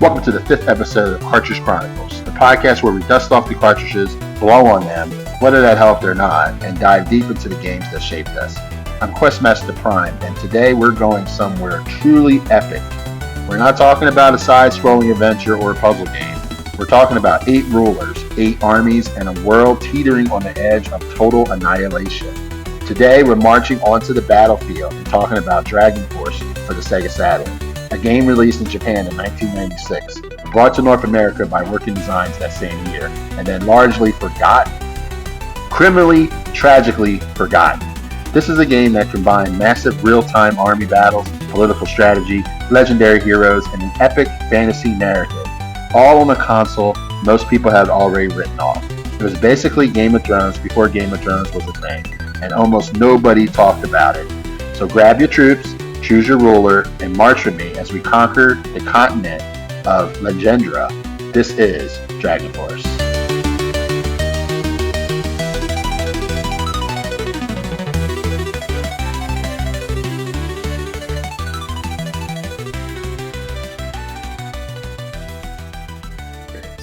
Welcome to the 5th episode of Cartridge Chronicles, the podcast where we dust off the cartridges, blow on them, whether that helped or not, and dive deep into the games that shaped us. I'm Questmaster Prime, and today we're going somewhere truly epic. We're not talking about a side-scrolling adventure or a puzzle game. We're talking about 8 rulers, 8 armies, and a world teetering on the edge of total annihilation. Today we're marching onto the battlefield and talking about Dragon Force for the Sega Saturn, a game released in Japan in 1996, brought to North America by Working Designs that same year, and then largely forgotten. Criminally, tragically forgotten. This is a game that combined massive real-time army battles, political strategy, legendary heroes, and an epic fantasy narrative, all on a console most people had already written off. It was basically Game of Thrones before Game of Thrones was a thing, and almost nobody talked about it. So grab your troops, choose your ruler, and march with me as we conquer the continent of Legendra. This is Dragon Force.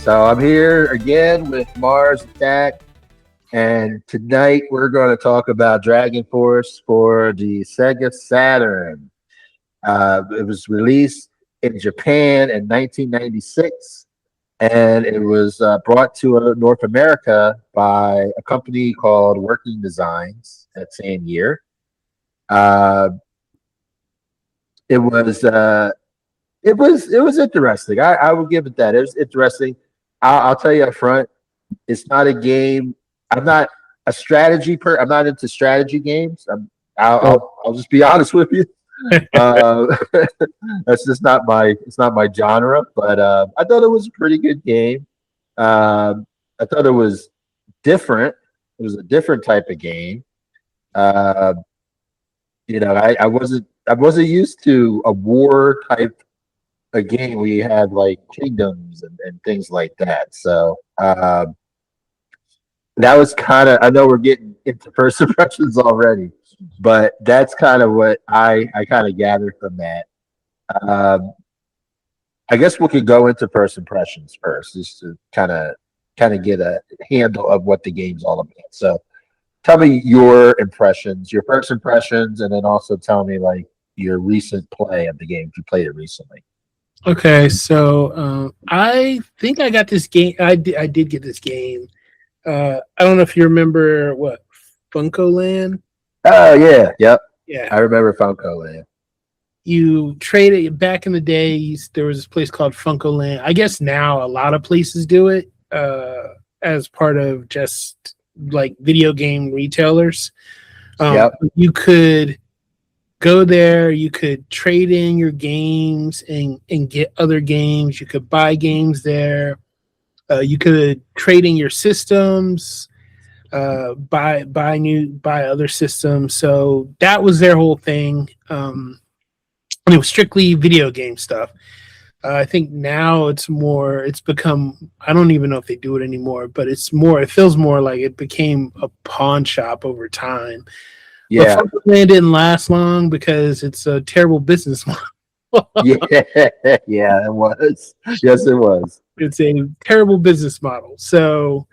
So I'm here again with Marz, Attakz, and tonight we're going to talk about Dragon Force for the Sega Saturn. It was released in Japan in 1996, and it was brought to North America by a company called Working Designs that same year. It was interesting. I would give it that. It was interesting. I'll tell you up front, it's not a game. I'm not a strategy I'm not into strategy games. I'll just be honest with you. That's just not my genre. But I thought it was a pretty good game. I thought it was different. It was a different type of game. I wasn't used to a war type a game where you had like kingdoms and things like that. So that was kind of, I know we're getting into first impressions already, but that's kind of what I kind of gathered from that. I guess we could go into first impressions first, just to kind of get a handle of what the game's all about. So tell me your first impressions, and then also tell me like your recent play of the game, if you played it recently. Okay, so I think I got this game. I did get this game. I don't know if you remember what Funko Land. Oh yeah, yep. Yeah, I remember Funko Land. You traded back in the day. There was this place called Funko Land. I guess now a lot of places do it as part of just like video game retailers. Yep. You could go there, you could trade in your games and get other games. You could buy games there. You could trade in your systems, buy other systems. So that was their whole thing. And it was strictly video game stuff. I think now it's become, I don't even know if they do it anymore, but it feels more like it became a pawn shop over time. Yeah, but Funko Land didn't last long because it's a terrible business model. yeah, it was. Yes, it was. It's a terrible business model. So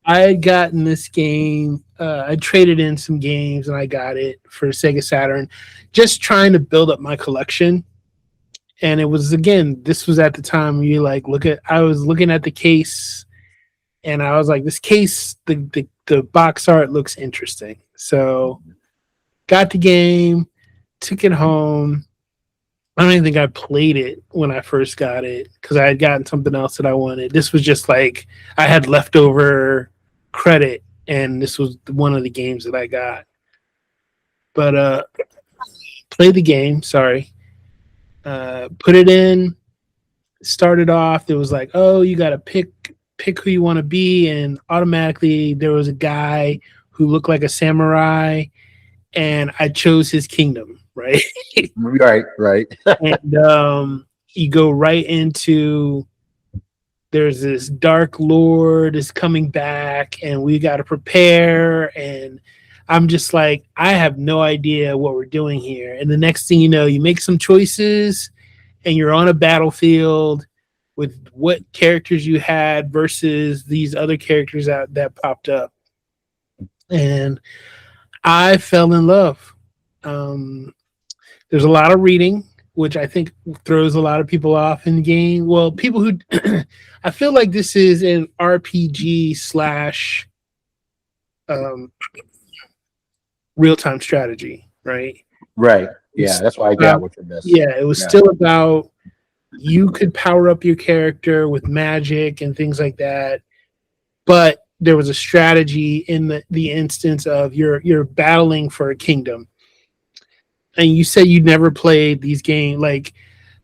I had gotten this game. I traded in some games and I got it for Sega Saturn, just trying to build up my collection. And it was, again, this was at the time where you like I was looking at the case and I was like, this case, the box art looks interesting. So got the game, took it home. I don't even think I played it when I first got it because I had gotten something else that I wanted. This was just like I had leftover credit, and this was one of the games that I got. But played the game. Sorry, put it in. Started off. There was like, oh, you got to pick who you want to be, and automatically there was a guy who looked like a samurai. And I chose his kingdom, right? Right. And you go right into, there's this Dark Lord is coming back, and we got to prepare. And I'm just like, I have no idea what we're doing here. And the next thing you know, you make some choices, and you're on a battlefield, with what characters you had versus these other characters that popped up. And I fell in love. Um, there's a lot of reading, which I think throws a lot of people off in the game. Well, people who I feel like this is an RPG slash um, real time strategy, right? Right. Yeah, that's why I got what you missed. Yeah, it was still about you could power up your character with magic and things like that, but there was a strategy in the instance of you're battling for a kingdom. And you say you never played these games, like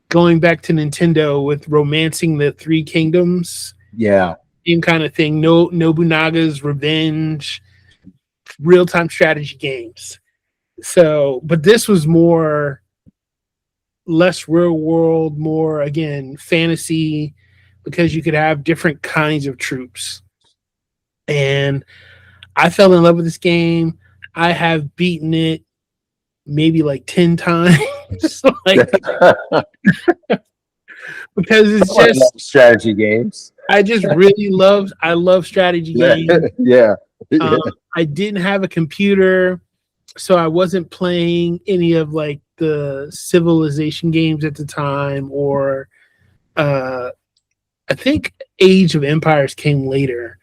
going back to Nintendo with Romancing the Three Kingdoms. Yeah. Same kind of thing. No Nobunaga's Revenge, real time strategy games. So, but this was more less real world, more again fantasy, because you could have different kinds of troops. And I fell in love with this game. I have beaten it maybe like 10 times. Like, because it's just strategy games. I just really love strategy games. Yeah. I didn't have a computer, so I wasn't playing any of like the Civilization games at the time, or I think Age of Empires came later.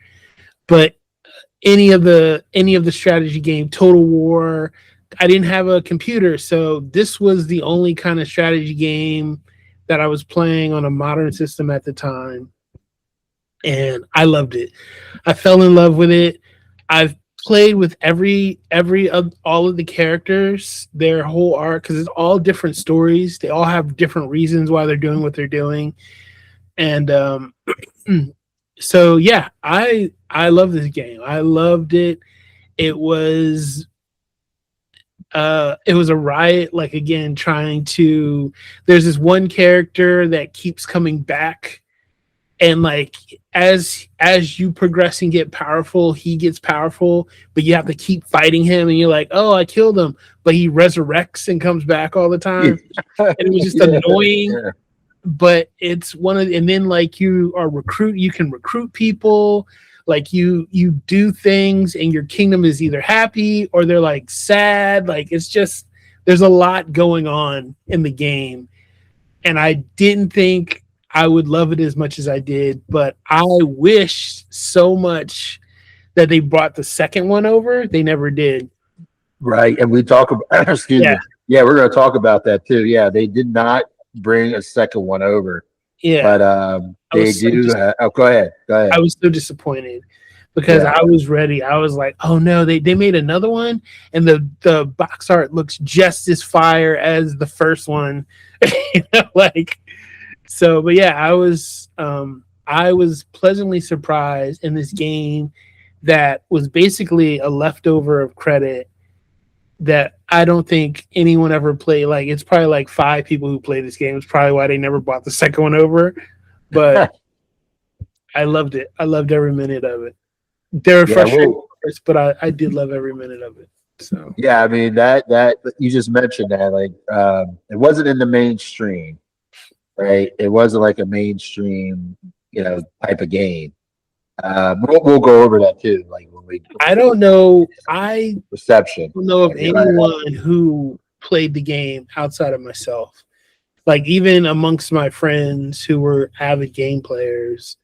But any of the strategy game, Total War, I didn't have a computer, so this was the only kind of strategy game that I was playing on a modern system at the time, and I loved it. I fell in love with it. I've played with every of all of the characters, their whole arc, because it's all different stories. They all have different reasons why they're doing what they're doing, and so yeah, I love this game. I loved it. It was a riot, like again trying to there's this one character that keeps coming back, and like as you progress and get powerful, he gets powerful, but you have to keep fighting him, and you're like, oh, I killed him, but he resurrects and comes back all the time. And it was just annoying. Yeah. But it's one of and then like you can recruit people, like you do things and your kingdom is either happy or they're like sad. Like it's just there's a lot going on in the game, and I didn't think I would love it as much as I did, but I wish so much that they brought the second one over. They never did. Right, and we talk about excuse me. Yeah, we're going to talk about that too. Yeah, they did not bring a second one over. Yeah, but they do. Go ahead. I was so disappointed because I was ready. I was like, oh no, they made another one, and the box art looks just as fire as the first one. Like so. But yeah, I was pleasantly surprised in this game that was basically a leftover of credit that I don't think anyone ever played. Like it's probably like 5 people who play this game. It's probably why they never bought the second one over. But I loved it. I loved every minute of it. They were frustrating, but I did love every minute of it. So yeah, I mean that you just mentioned that like it wasn't in the mainstream, right? It wasn't like a mainstream, type of game. We'll go over that too. Like I don't know. Reception. I don't know of anyone who played the game outside of myself. Like even amongst my friends who were avid game players,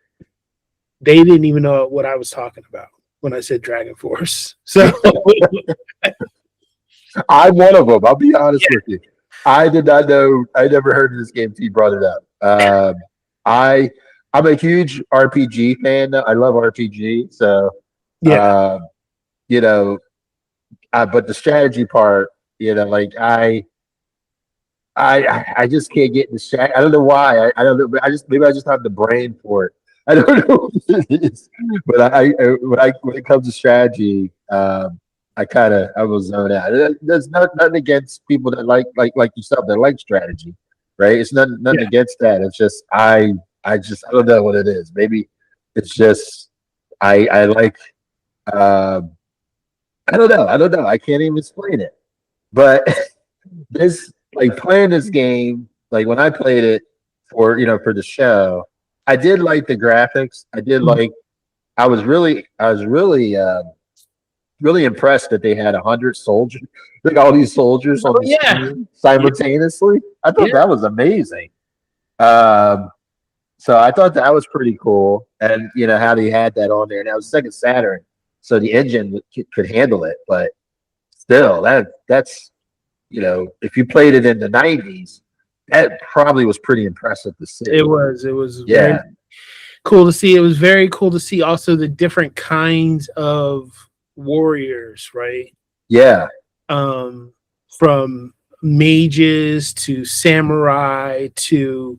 they didn't even know what I was talking about when I said Dragon Force. So I'm one of them. I'll be honest with you. I did not know. I never heard of this game until you brought it up. I'm a huge RPG fan. I love RPG. So, but the strategy part, like I just can't get the strategy. I don't know why. I don't know. Maybe I just have the brain for it. I don't know what it is. But when it comes to strategy, I will zone out. There's nothing against people that like yourself that like strategy, right? It's nothing against that. It's just I don't know what it is. Maybe it's just I like I don't know. I can't even explain it. But this like playing this game, like when I played it for the show, I did like the graphics. I did like. I was really impressed that they had 100 soldiers, like all these soldiers on Oh the yeah, screen yeah, simultaneously. I thought yeah. that was amazing. Um, so I thought that was pretty cool, and how they had that on there. And that was Sega Saturn, so the engine could handle it. But still, that's if you played it in the '90s, that probably was pretty impressive to It see. was. It was very Yeah, cool to see. It was very cool to see also the different kinds of warriors, right? yeah, Um, from mages to samurai to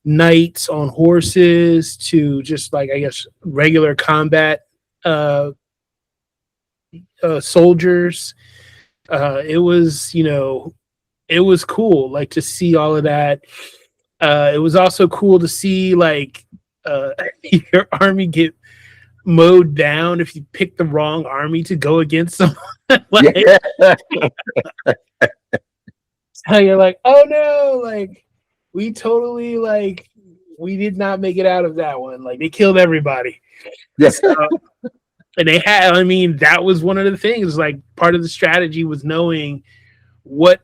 knights on horses to just like I guess regular combat uh, soldiers. It was it was cool like to see all of that. It was also cool to see like your army get mowed down if you pick the wrong army to go against someone. Like yeah. how you're like, oh no, like we totally like we did not make it out of that one. Like they killed everybody. Yeah. So, and they had, I mean, that was one of the things. Like part of the strategy was knowing what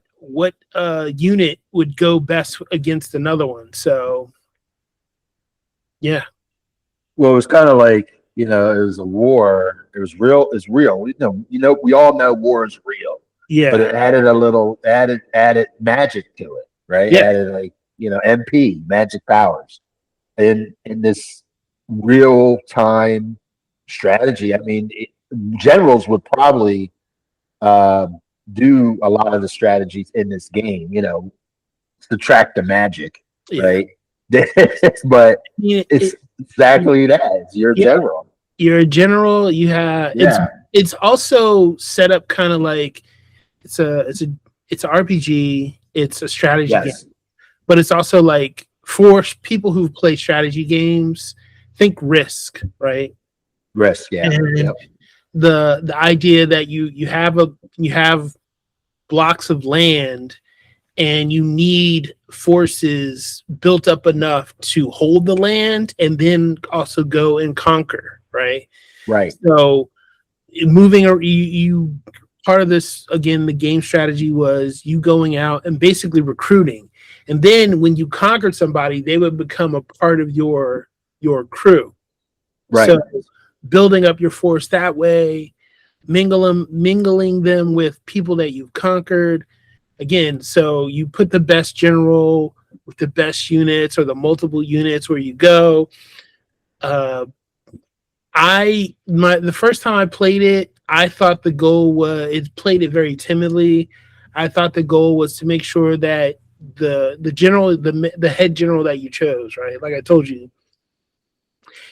unit would go best against another one. So yeah, Well, it was kind of like, it was a war. It was real. It's real. We all know war is real, but yeah, it added a little added magic to it, right? yeah, Added like, MP magic powers in this real time strategy. I mean, generals would probably um, do a lot of the strategies in this game, subtract the magic, yeah. right? But Yeah, it's exactly that. It's your yeah, general. you're a general. You have Yeah. it's also set up kind of like it's an RPG. It's a strategy game, Yes. but it's also like for people who play strategy games, think Risk, right? Risk. Yeah. And Yep. the idea that you have blocks of land and you need forces built up enough to hold the land and then also go and conquer, right? Right. So moving or you part of this again the game strategy was you going out and basically recruiting, and then when you conquered somebody they would become a part of your crew. Right. So building up your force that way, mingling them with people that you've conquered again. So you put the best general with the best units or the multiple units where you go. uh the first time I played it, I thought the goal was it played it very timidly. I thought the goal was to make sure that the general the head general that you chose, right? Like I told you,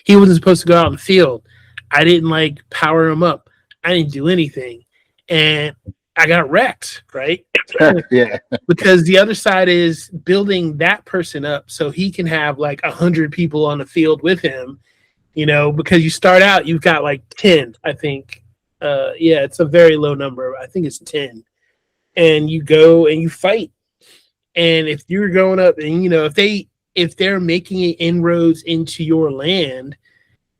he wasn't supposed to go out in the field. I didn't like power him up. I didn't do anything. And I got wrecked, right? Yeah. Because the other side is building that person up so he can have like 100 people on the field with him, because you start out, you've got like 10, I think. Yeah, it's a very low number. I think it's 10. And you go and you fight. And if you're going up and, if they're making inroads into your land,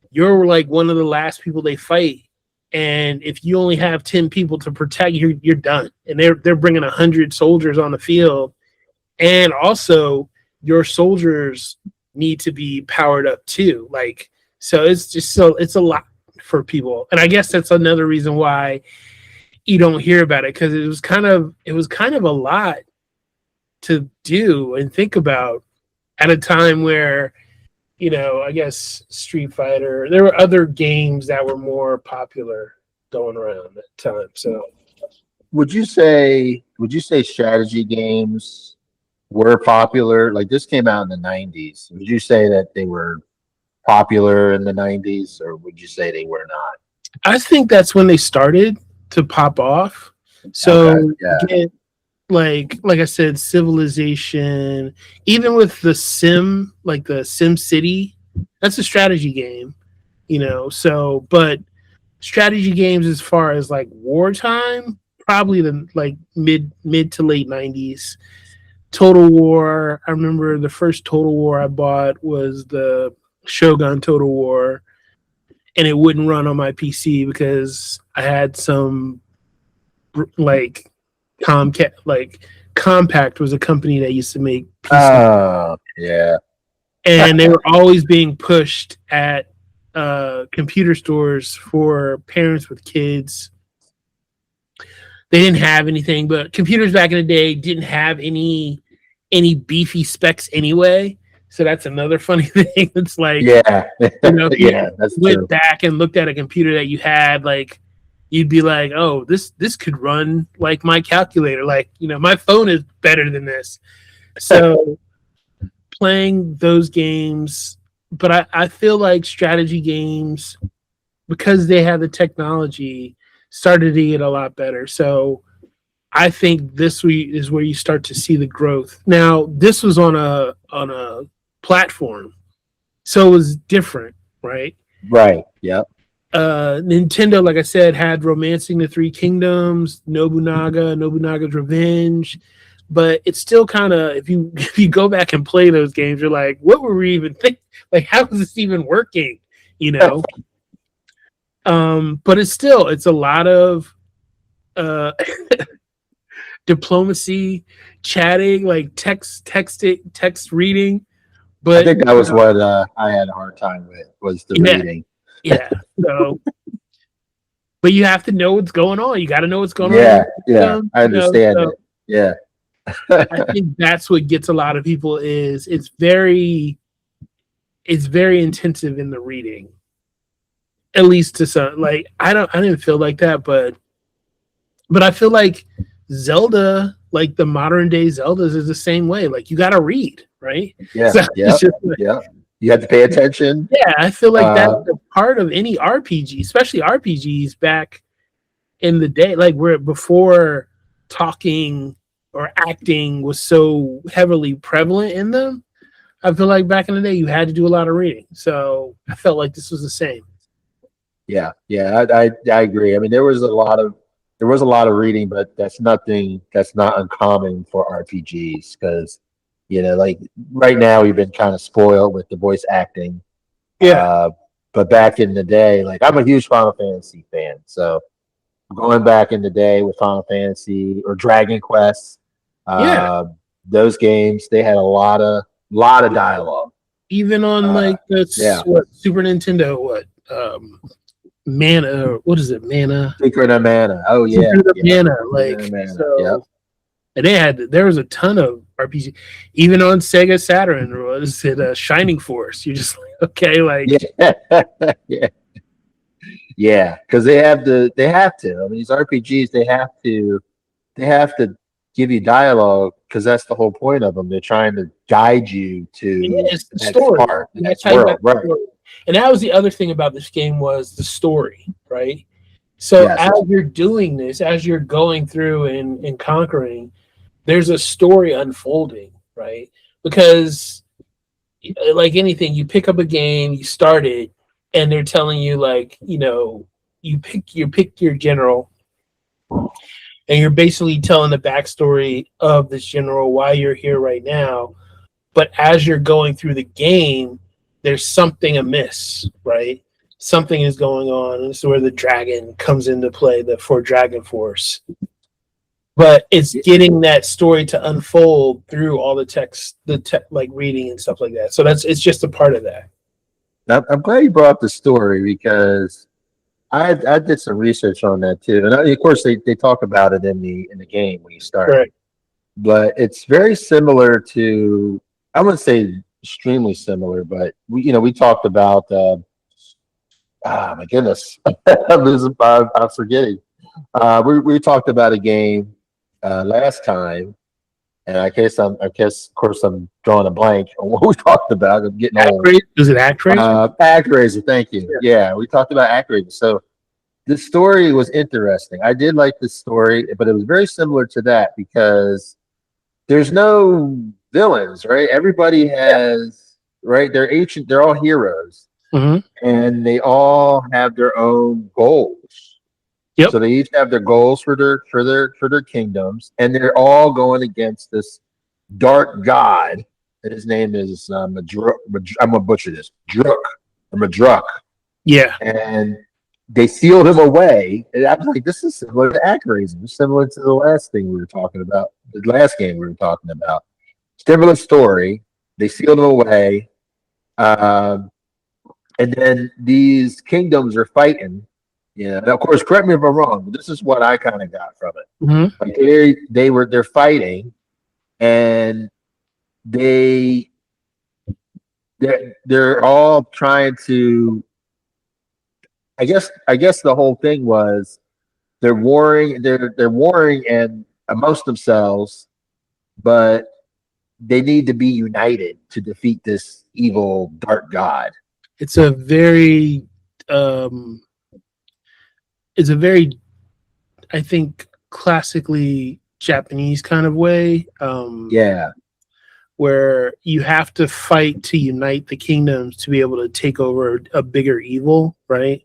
you're like one of the last people they fight. And if you only have 10 people to protect, you're done. And they're bringing 100 soldiers on the field, and also your soldiers need to be powered up too. Like so, it's a lot for people, and I guess that's another reason why you don't hear about it because it was kind of a lot to do and think about at a time where I guess Street Fighter. There were other games that were more popular going around at the time. So Would you say strategy games were popular? Like this came out in the '90s. Would you say that they were popular in the '90s, or would you say they were not? I think that's when they started to pop off. Okay. So Yeah. again, like I said, Civilization, even with the Sim, like the Sim City, that's a strategy game, So, but strategy games as far as like wartime, probably the like mid to late '90s. Total War. I remember the first Total War I bought was the Shogun Total War, and it wouldn't run on my PC because I had some like Comcast, like Compact was a company that used to make PC, Oh, yeah. and they were always being pushed at computer stores for parents with kids. They didn't have anything, but computers back in the day didn't have any beefy specs anyway. So that's another funny thing. It's like, Yeah. if you Yeah, that's went true. back and looked at a computer that you had, like you'd be like, oh, this could run like my calculator. Like, my phone is better than this. So playing those games, but I feel like strategy games, because they have the technology, started to get a lot better. So I think this week is where you start to see the growth. Now, this was on a platform, so it was different, right? Right. Yep. Nintendo, like I said, had Romancing the Three Kingdoms, Nobunaga's Revenge, but it's still kind of, if you go back and play those games, you're like, what were we even thinking? Like, how is this even working? But it's a lot of diplomacy, chatting, like text reading. But I think that was what I had a hard time with, was the reading. Yeah. So, but you have to know what's going on. You got to know what's going Yeah, on. yeah, I understand it. Yeah. I think that's what gets a lot of people is it's very intensive in the reading. At least to some, like I didn't feel like that, but I feel like Zelda, like the modern day Zeldas, is the same way. Like you got to read, right? Yeah, So yeah, yeah. You have to pay attention. Yeah, I feel like that's a part of any RPG, especially RPGs back in the day, like where before talking or acting was so heavily prevalent in them. I feel like back in the day you had to do a lot of reading. So I felt like this was the same. Yeah, I agree. I mean, there was a lot of reading, but that's not uncommon for RPGs because like right now we've been kind of spoiled with the voice acting. Yeah. But back in the day, like I'm a huge Final Fantasy fan, so going back in the day with Final Fantasy or Dragon Quest, those games they had a lot of dialogue. Even on like the Super Nintendo, Mana, what is it? Mana. Secret of Mana. Oh yeah. Secret of Mana. Like so. And there was a ton of RPG, even on Sega Saturn. Was it Shining Force? You're just like, okay, like yeah, because they have to. I mean, these RPGs they have to give you dialogue because that's the whole point of them. They're trying to guide you to the story. Part, the next world, right? And that was the other thing about this game was the story, right? So as you're doing this, as you're going through and conquering, there's a story unfolding, right? Because like anything, you pick up a game, you start it, and they're telling you like, you pick your general, and you're basically telling the backstory of this general, why you're here right now. But as you're going through the game, there's something amiss, right? Something is going on, and this is where the dragon comes into play, the Dragon Force. But it's getting that story to unfold through all the text, like reading and stuff like that. So it's just a part of that. I'm glad you brought up the story because I did some research on that too, and of course they talk about it in the game when you start. Right. But it's very similar to, I wouldn't say extremely similar, but we talked about. My goodness, I'm forgetting. We talked about a game last time, and I guess of course I'm drawing a blank on what we talked about. I'm getting old. Is it ActRaiser? ActRaiser, thank you. Yeah, we talked about ActRaiser. So the story was interesting. I did like the story, but it was very similar to that because there's no villains, right? Everybody has right. They're ancient. They're all heroes, and they all have their own goals. Yep. So they each have their goals for their kingdoms, and they're all going against this dark god and his name is I'm gonna butcher this. Druk or Madruk, Yeah. and they sealed him away. And I was like, this is similar to Actraiser, similar to the last thing we were talking about, the last game we were talking about. Similar story. They sealed him away. Um, and then these kingdoms are fighting. Yeah. Now, of course, correct me if I'm wrong, but this is what I kind of got from it. Mm-hmm. Like they're fighting, and they they're all trying to. I guess the whole thing was they're warring. They're warring and amongst themselves, but they need to be united to defeat this evil dark god. It's a very, it's a very, I think, classically Japanese kind of way. Yeah. Where you have to fight to unite the kingdoms to be able to take over a bigger evil, right?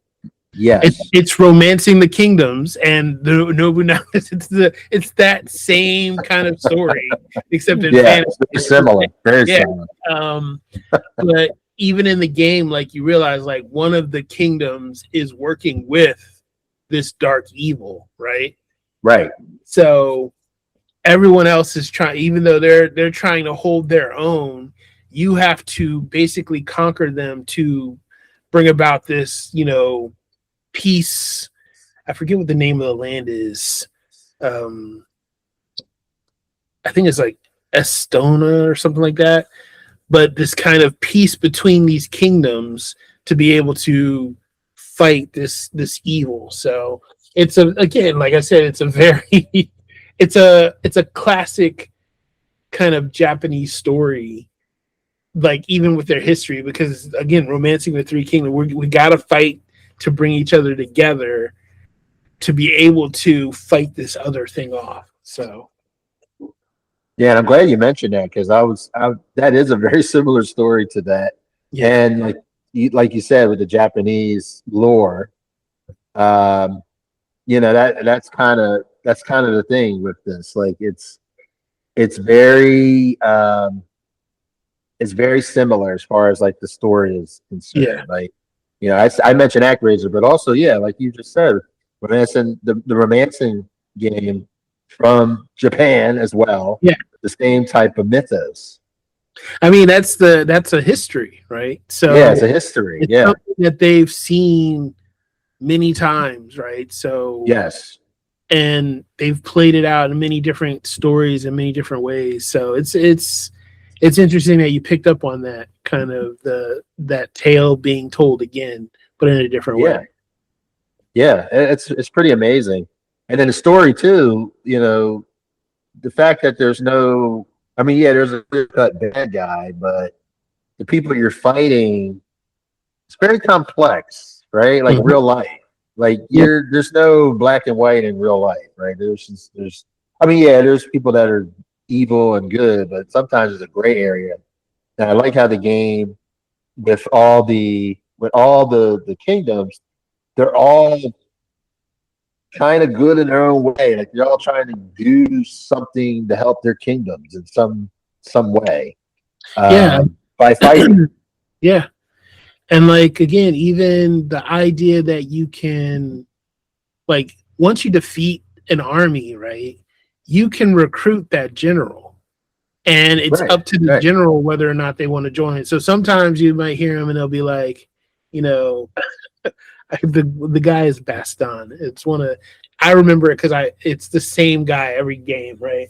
Yes. It's romancing the kingdoms, and the Nobunaga. It's that same kind of story, except in fantasy. It's similar. Very similar. But even in the game, like you realize, like one of the kingdoms is working with this dark evil, right? Right. So everyone else is trying, even though they're trying to hold their own. You have to basically conquer them to bring about this, peace. I forget what the name of the land is. I think it's like Estona or something like that. But this kind of peace between these kingdoms to be able to fight this evil. So it's again, like I said, it's a very it's a classic kind of Japanese story, like even with their history, because again, romancing the three kingdoms, we got to fight to bring each other together to be able to fight this other thing off. So yeah, and I'm glad you mentioned that, because that is a very similar story to that. Yeah. And like you said, with the Japanese lore, that's kind of the thing with this. Like it's very similar as far as like the story is concerned. Yeah. Like, I mentioned Actraiser, but also, like you just said, romancing the romancing game from Japan as well. Yeah. The same type of mythos. I mean, that's a history, right? So yeah, it's a history. It's something that they've seen many times, right? So yes, and they've played it out in many different stories in many different ways. So it's interesting that you picked up on that kind of that tale being told again, but in a different way. Yeah, it's pretty amazing. And then the story too, the fact that there's there's a clear-cut bad guy, but the people you're fighting, it's very complex, right? Like real life. Like there's no black and white in real life, right? There's people that are evil and good, but sometimes it's a gray area. And I like how the game, with all the kingdoms, they're all kind of good in their own way. Like they're all trying to do something to help their kingdoms in some way. By fighting. Yeah. And like, again, even the idea that you can, like, once you defeat an army, right, you can recruit that general. And it's up to the general whether or not they want to join. So sometimes you might hear them and they'll be like, the guy is Baston. It's I remember it because it's the same guy every game, right?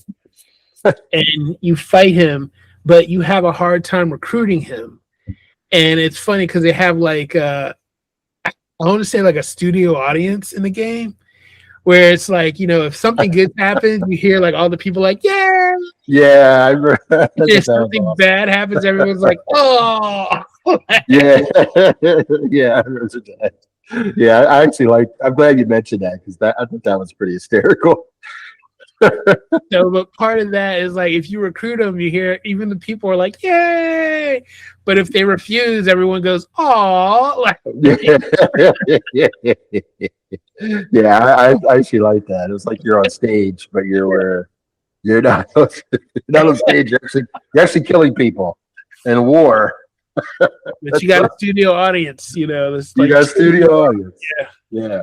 And you fight him, but you have a hard time recruiting him. And it's funny because they have like I want to say like a studio audience in the game, where it's like, if something good happens, you hear like all the people like, yeah. Yeah, I remember. If something bad happens, everyone's like, oh. Yeah, yeah, I remember that. Yeah, I'm glad you mentioned that, because I thought that was pretty hysterical. So, but part of that is like, if you recruit them, you hear even the people are like, yay. But if they refuse, everyone goes, oh. Yeah, I actually like that. It's like you're on stage, but you're You're not you're not on stage. You're actually killing people in war. But you got a studio audience, it's You like, got a studio audience. yeah, Yeah.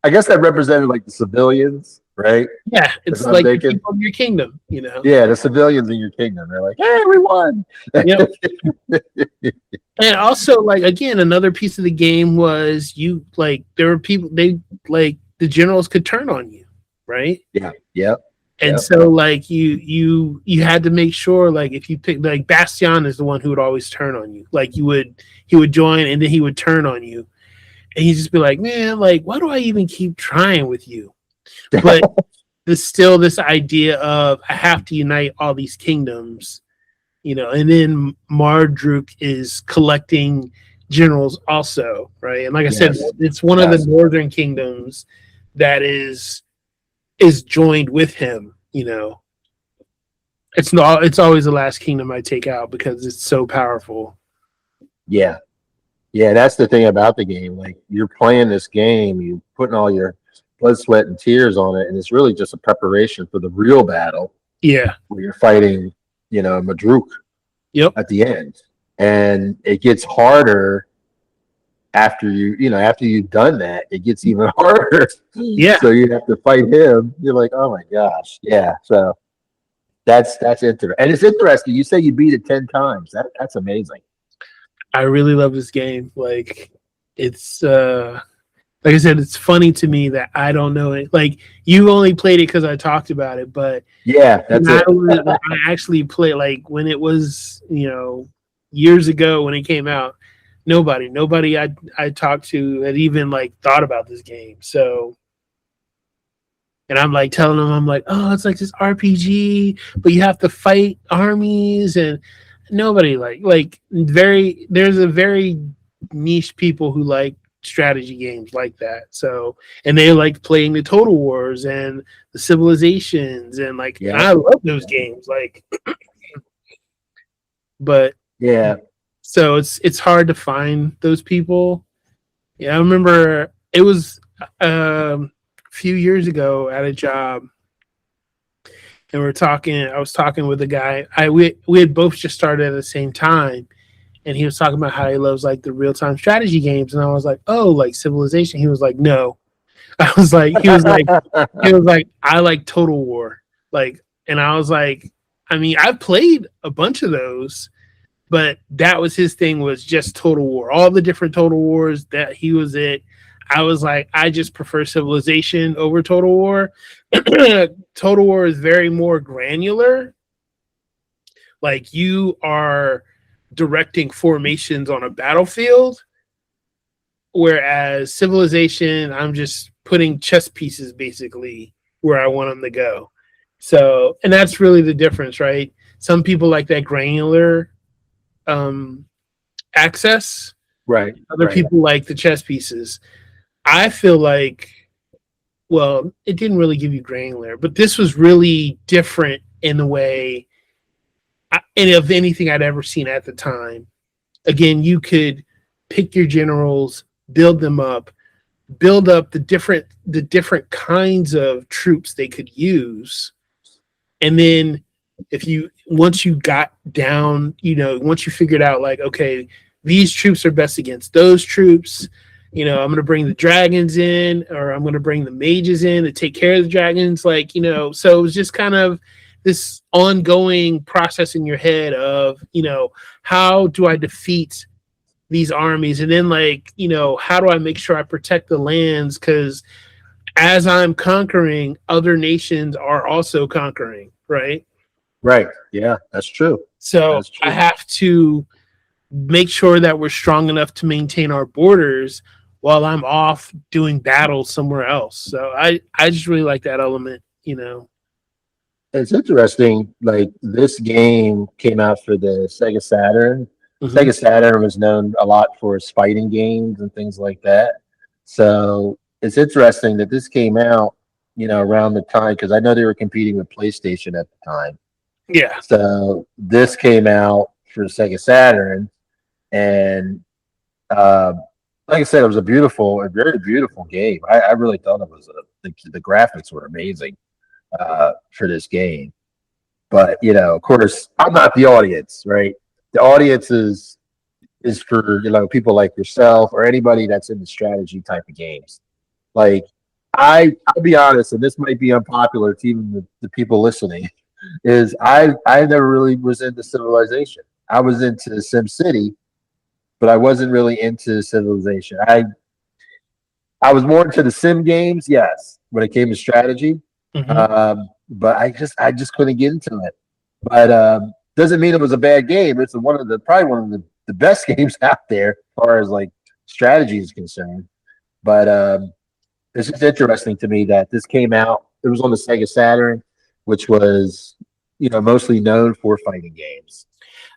I guess that represented like the civilians, right? yeah, That's it's what I'm like the thinking. people of your kingdom, Yeah, the civilians in your kingdom. They're like, hey, we won. Yep. And also, like, again, another piece of the game was there were people, the generals could turn on you, right? Yeah. Yep. And Yep. so, like, you had to make sure, like, if you pick, like, Bastion is the one who would always turn on you. Like, he would join and then he would turn on you, and he'd just be like, man, like, why do I even keep trying with you? But there's still this idea of I have to unite all these kingdoms, and then Mardruk is collecting generals also, right? And like I said, it's one of the northern kingdoms that is joined with him. It's always the last kingdom I take out because it's so powerful. Yeah. Yeah, that's the thing about the game. Like, you're playing this game, you're putting all your blood, sweat, and tears on it, and it's really just a preparation for the real battle. Yeah. Where you're fighting, Madruk. Yep. At the end. And it gets harder after you've done that. It gets even harder. Yeah. So you have to fight him. You're like, oh my gosh. Yeah. So that's interesting. And it's interesting. You say you beat it 10 times. That's amazing. I really love this game. Like, it's like I said, it's funny to me that I don't know it. Like, you only played it because I talked about it, but yeah, that's it. When I actually played, like, when it was, years ago when it came out, nobody I talked to had even, like, thought about this game. So, and I'm like telling them, I'm like, oh, it's like this RPG, but you have to fight armies, and nobody there's a very niche people who like strategy games like that. So, and they like playing the Total Wars and the Civilizations, and like, and I love those games. Like, but yeah, so it's hard to find those people. Yeah, I remember it was a few years ago at a job, and I was talking with a guy. We had both just started at the same time, and he was talking about how he loves, like, the real-time strategy games, and I was like, oh, like Civilization. He was like, no. He was like, I like Total War. Like, and I was like, I mean, I've played a bunch of those, but that was his thing, was just Total War. All the different Total Wars, that he was it. I was like, I just prefer Civilization over Total War. Total War is very more granular. Like, you are directing formations on a battlefield, whereas Civilization, I'm just putting chess pieces basically where I want them to go. So, and that's really the difference, right? Some people like that granular access, right? Other people like the chess pieces. I feel like, well, it didn't really give you granular, but this was really different in the way, and of anything I'd ever seen at the time. Again, you could pick your generals, build them up, build up the different kinds of troops they could use, and then once you got down, once you figured out, like, okay, these troops are best against those troops. I'm going to bring the dragons in, or I'm going to bring the mages in to take care of the dragons. Like, so it was just kind of this ongoing process in your head of, how do I defeat these armies? And then, like, how do I make sure I protect the lands? Because as I'm conquering, other nations are also conquering, right? Right. Yeah, that's true. So I have to make sure that we're strong enough to maintain our borders while I'm off doing battles somewhere else. So I just really like that element, It's interesting. Like, this game came out for the Sega Saturn. Mm-hmm. Sega Saturn was known a lot for its fighting games and things like that. So it's interesting that this came out, around the time, because I know they were competing with PlayStation at the time. Yeah. So this came out for Sega Saturn, and like I said, it was a very beautiful game. I really thought it was the graphics were amazing for this game. But of course, I'm not the audience, right? The audience is for people like yourself or anybody that's in the strategy type of games. Like I'll be honest, and this might be unpopular to even the people listening, is I never really was into Civilization. I was into Sim City, but I wasn't really into Civilization. I was more into the sim games, yes, when it came to strategy. Hmm. But I just couldn't get into it. But doesn't mean it was a bad game. It's probably one of the best games out there as far as like strategy is concerned. But it's just interesting to me that this came out. It was on the Sega Saturn, which was mostly known for fighting games.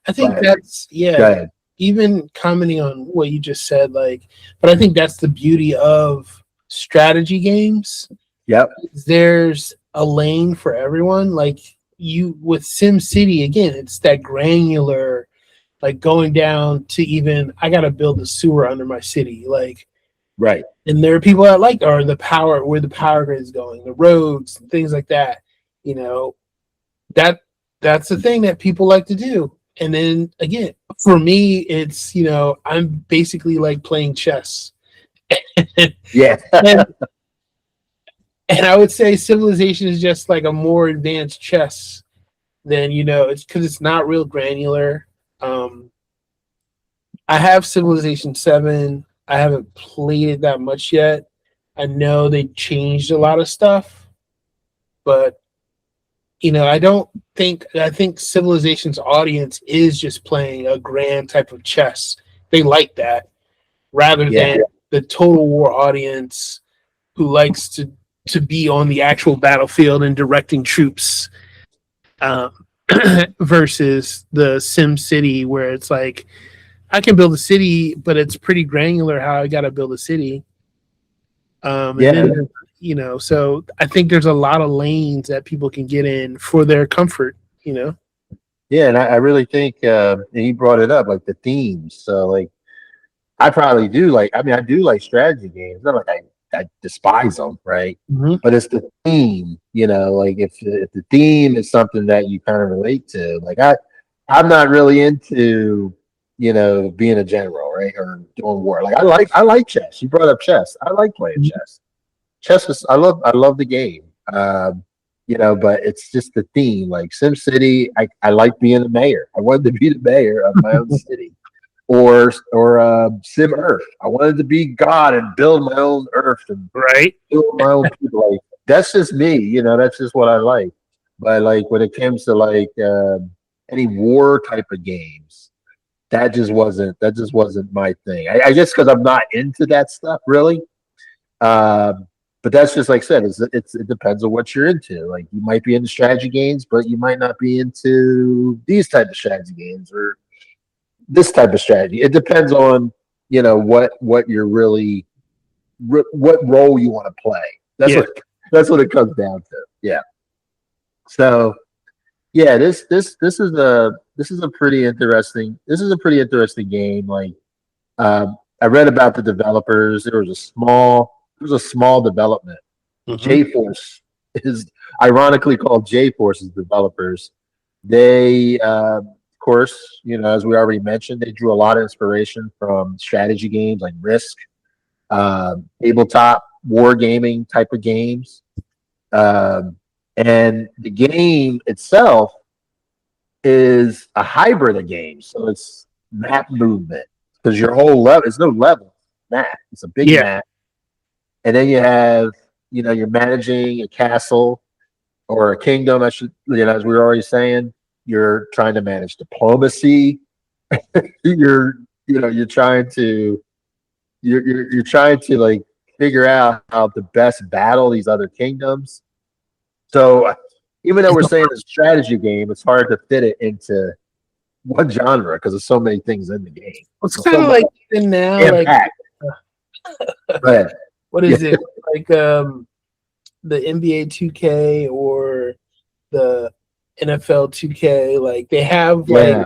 I think But that's go yeah. ahead. Even commenting on what you just said, like, but I think that's the beauty of strategy games. Yep. There's a lane for everyone. Like you with Sim City, again, it's that granular, like going down to even I gotta build a sewer under my city. Like, Right. and there are people that like or the power where the power grid is going, the roads, things like that. You know, that that's the thing that people like to do. And then again, for me, it's I'm basically like playing chess. Yeah. and and I would say Civilization is just like a more advanced chess than it's because it's not real granular. Um, I have Civilization 7. I haven't played it that much yet. I know they changed a lot of stuff, but I think Civilization's audience is just playing a grand type of chess. They like that rather Yeah. than the Total War audience who likes to be on the actual battlefield and directing troops, um, versus the Sim City where it's like I can build a city, but it's pretty granular how I got to build a city. And Yeah. then so I think there's a lot of lanes that people can get in for their comfort. Yeah, and I really think and you brought it up, like the themes. So like I probably do like I mean I do like strategy games. Not like I despise them, right? Mhm. But it's the theme, like if the theme is something that you kind of relate to. Like I'm not really into, being a general, right? Or doing war. Like I like chess. You brought up chess. I like playing chess. Chess is I love the game. But it's just the theme. Like SimCity, I like being the mayor. I wanted to be the mayor of my own city. Or Sim Earth. I wanted to be God and build my own Earth and Right. build my own people. Like that's just me. That's just what I like. But like when it comes to like any war type of games, that just wasn't my thing. I guess because I'm not into that stuff really. Um, but that's just like I said. It depends on what you're into. Like you might be into strategy games, but you might not be into these type of strategy games or this type of strategy. It depends on what you're really what role you want to play. That's Yeah. what that's what it comes down to. Yeah. So yeah, this is a pretty interesting game. Like I read about the developers. There was a small development. Hmm. J Force is ironically called J Force's developers. They, of course, as we already mentioned, they drew a lot of inspiration from strategy games like Risk, tabletop wargaming type of games. Um, and the game itself is a hybrid of games. So it's map movement because your whole level, there's no level map. It's a big Yeah. map. And then you have, you're managing a castle or a kingdom. I should, as we were already saying, you're trying to manage diplomacy. you're, you're trying to, you're trying to like figure out how to best battle these other kingdoms. So even though It's, we're saying it's a strategy game, it's hard to fit it into one genre because there's so many things in the game. it's There's kind so of much like even now, like impact. But what yeah, is it? Like the NBA 2K or the NFL 2K, like they have like yeah,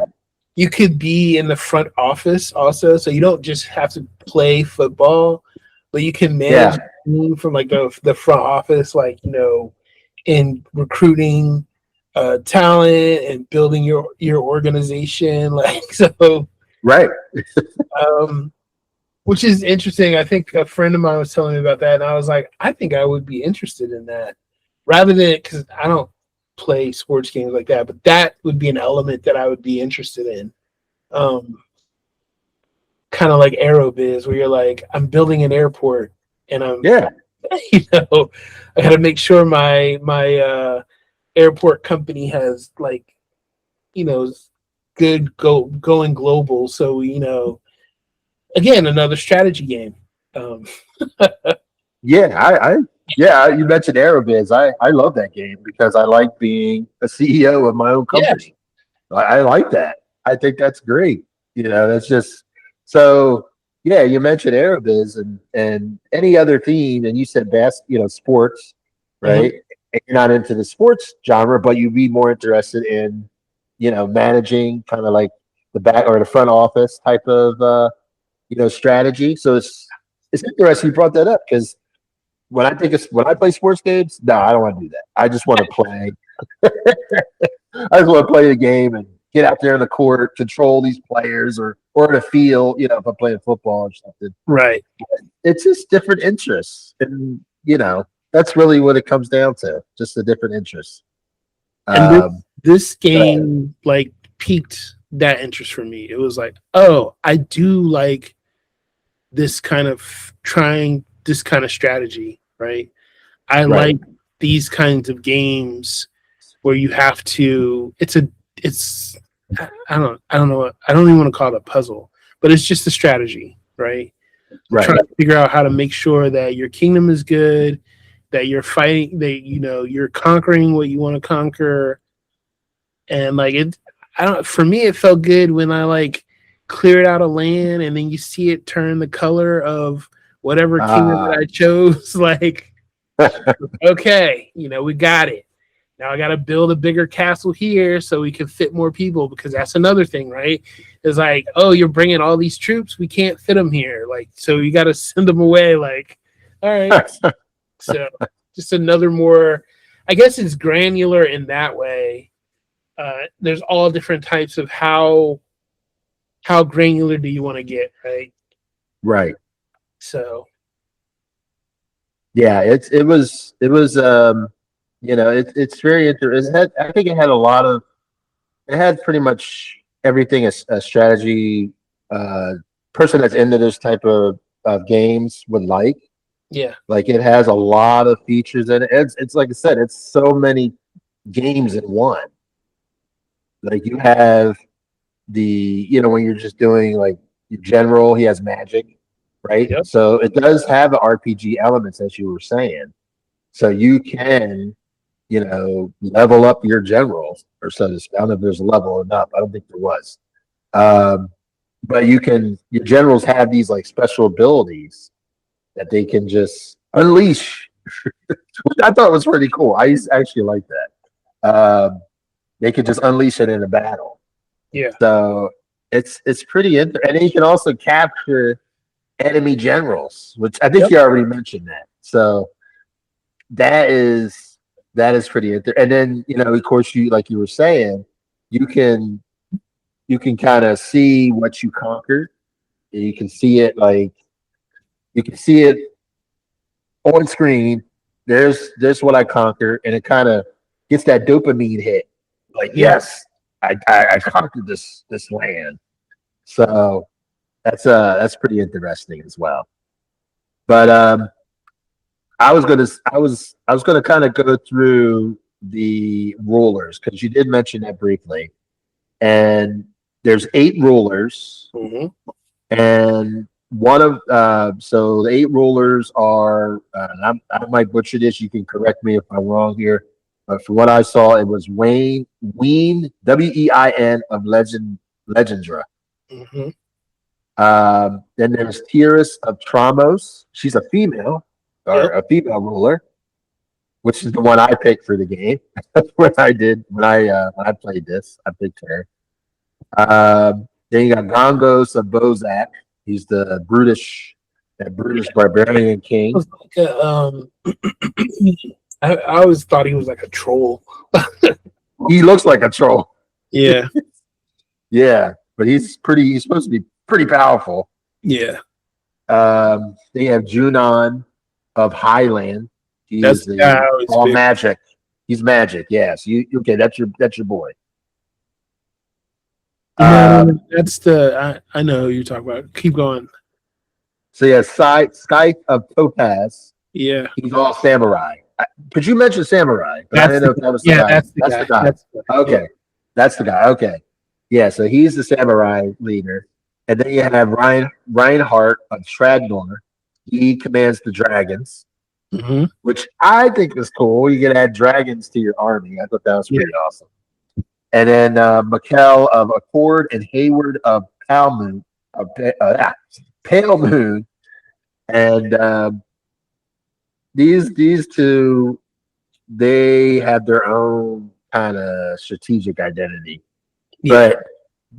you could be in the front office also, so you don't just have to play football, but you can manage yeah, the team from like the front office, like in recruiting, talent and building your organization. Like so, Right. um, which is interesting. I think a friend of mine was telling me about that, and I was like, I think I would be interested in that rather than because I don't play sports games like that, but that would be an element that I would be interested in. Kind of like Aerobiz, where you're like, I'm building an airport, and I'm, Yeah. I got to make sure my airport company has like, good going global. So again, another strategy game. Um, Yeah. Yeah. You mentioned Aerobiz. I love that game because I like being a CEO of my own yeah, company. I like that. I think that's great. That's just so. Yeah, you mentioned Aerobiz and any other theme, and you said sports, mhm. right? And you're not into the sports genre, but you'd be more interested in, managing kind of like the back or the front office type of, strategy. So it's interesting you brought that up because when I play sports games, no, I don't want to do that. I just want to play. I just want to play the game and get out there in the court, control these players, or in a field. If I'm playing football or something, Right. it's just different interests, and that's really what it comes down to, just a different interest. And Um, this game like piqued that interest for me. It was like, oh, I do like this kind of trying this kind of strategy, right? I right, like these kinds of games where you have to. It's I don't know. I don't even want to call it a puzzle, but it's just a strategy, right? right, Trying to figure out how to make sure that your kingdom is good, that you're fighting, that you're conquering what you want to conquer, and like it. I don't. For me, it felt good when I like cleared out a land and then you see it turn the color of whatever kingdom that uh, I chose. Like, okay, we got it. Now I got to build a bigger castle here so we can fit more people because that's another thing, right? It's like, oh, you're bringing all these troops, we can't fit them here, like so you got to send them away. Like, all right, so just another more. I guess it's granular in that way. There's all different types of how granular do you want to get, right? right. So Yeah, it was it's very interesting. I think it had pretty much everything a strategy uh, person that's into this type of games would like. yeah, Like it has a lot of features in it. It's like I said, it's so many games in one. Like you have when you're just doing like your general, he has magic, right? yep, So it does have the RPG elements as you were saying. So you can, level up your generals or so to speak. I don't know if there's a level up. I don't think there was. Um, but your generals have these like special abilities that they can just unleash. Which I thought was pretty cool. Actually like that. They could just unleash it in a battle. yeah, So it's pretty interesting. And then you can also capture enemy generals, which I think yep, you already mentioned that. So that is pretty interesting. And then of course, you like you were saying, you can kind of see what you conquered. You can see it on screen. There's what I conquered, and it kind of gets that dopamine hit. Like, yeah. yes, I conquered this land. So that's pretty interesting as well. But I was gonna kind of go through the rulers because you did mention that briefly, and there's 8 rulers, Mm-hmm. and one of so the 8 rulers are I might butcher this. You can correct me if I'm wrong here. But from what I saw, it was Ween Wein of Legendra. Mm-hmm. Then there's Tiras of Tramos. She's a female or Yep. a female ruler, which is the one I picked for the game. When I played this, I picked her. Then you got Gongos of Bozak. He's that brutish barbarian It king. was like a, I always thought he was like a troll. He looks like a troll. Yeah. Yeah, but he's supposed to be pretty powerful. Yeah. They have Junon of Highland. He That's is the guy I the always all pick. magic. He's magic. Yes. You okay? That's your boy. No, that's the I know who you're talking about. Keep going. So yeah, Scythe of Topaz. Yeah. He's all samurai. Could you mention samurai? But I That's didn't know if that was the yeah, guy. that's the That's guy. the guy. That's the, Okay, yeah. that's the guy. Okay, yeah. So he's the samurai leader, and then you have Reinhardt of Stradnor. He commands the dragons, Mm-hmm. which I think is cool. You can add dragons to your army. I thought that was pretty awesome. And then Mikkel of Accord and Hayward of Pale Moon, and these two, they have their own kind of strategic identity. Yeah. But